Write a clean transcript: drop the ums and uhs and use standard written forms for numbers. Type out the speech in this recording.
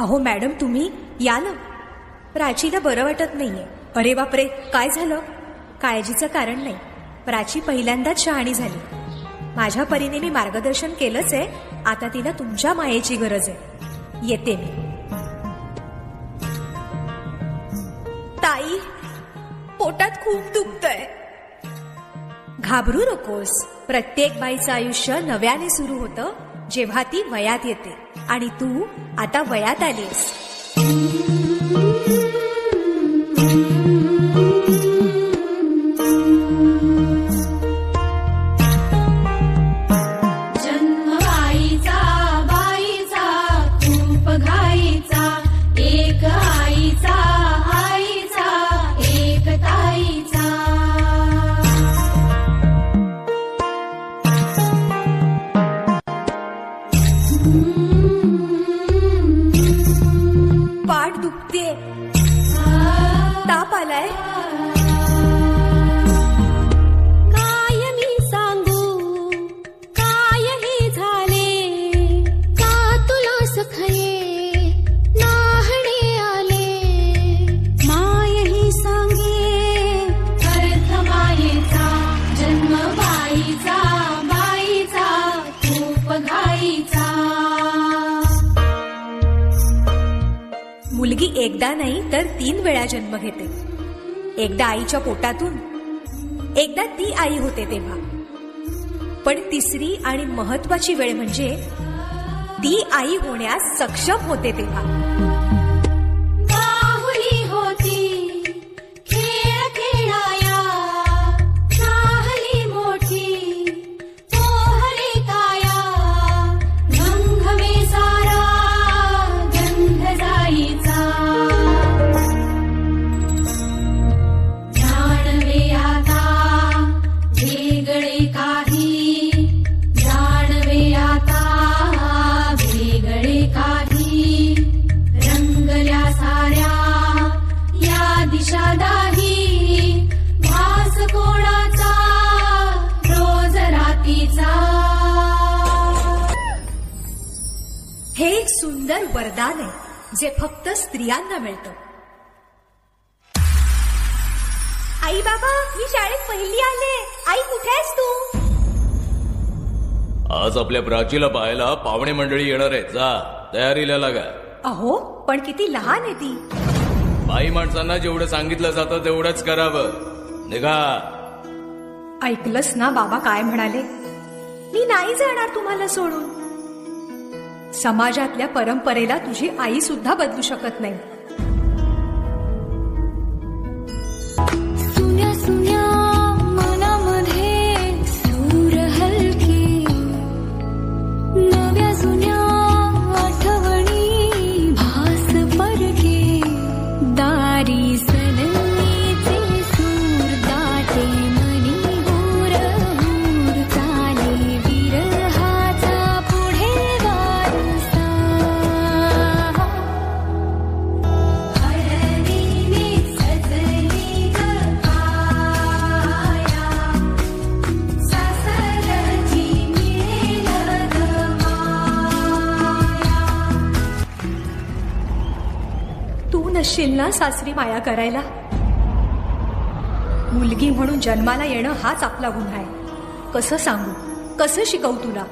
अहो मॅडम, तुम्ही या ना. प्राचीला बरं वाटत नाहीये. अरे बापरे, काय झालं? काळजीचं कारण नाही. प्राची पहिल्यांदाच शहाणी झाली. माझ्या परीने मी मार्गदर्शन केलंच आहे. आता तिला तुमच्या मायेची गरज आहे. येते मी. ताई, पोटात खूप दुखतंय. घाबरू नकोस. प्रत्येक बाईचं आयुष्य नव्याने सुरू होतं जेव्हा ती वयात येते. आणि तू आता वयात आलीस. पाठ दुखते, ताप आलाय. काय मी सांगू, काय हे झाले, का तुला सखये नाहणे आले. माय ही सांगे अर्थ मायेचा, जन्म बाईचा, बाईचा खूप घाईचा. मुलगी एकदा नाही तर 3 वेळा जन्म घेते. एकदा आईच्या पोटातून, एकदा ती आई होते तेव्हा. पण तिसरी आणि महत्वाची वेळ म्हणजे ती आई होण्यास सक्षम होते तेव्हा. बाहुली होती खेळ खेळाया, चाहली मोठी पोहली काया. गंधवे सारा गंध जाईचा, जाणवे आता वेगळे काही, जाणवे आता वेगळे काही. रंगल्या साऱ्या या दिशा दाही, भास कोणाचा रोज रातीचा. हे एक सुंदर वरदान आहे जे फक्त स्त्रियांना मिळतं. आई बाबा, मी शाळेत पहिली आले. आई, कुठे आहेस तू? आज आपल्या प्राचीला पाहायला पाहुणे मंडळी येणार आहेत. जा, तयारीला लागा. अहो, पण किती लहान आहे ती. बाई माणसांना जेवढं सांगितलं जातं तेवढंच करावं. निघा. ऐकलंस ना बाबा काय म्हणाले? मी नाही जाणार तुम्हाला सोडून. समाजातल्या परंपरेला तुझी आई सुद्धा बदलू शकत नाही. सुन्या सुन्या मनामध्ये सूर हलकी, नव्या जुन्या आठवणी भास परके. दारी सनईचे सूर दाटे मनी, हूर हूर चाले विरहाचा पुढे वारसा. हरवीने सजली ग काया, सासरची मिळेल ग माया. तू नसशील ना सासरी माया करायला. मुलगी म्हणून जन्माला येणं हाच आपला गुन्हा आहे. कसं सांगू, कसं शिकवू तुला?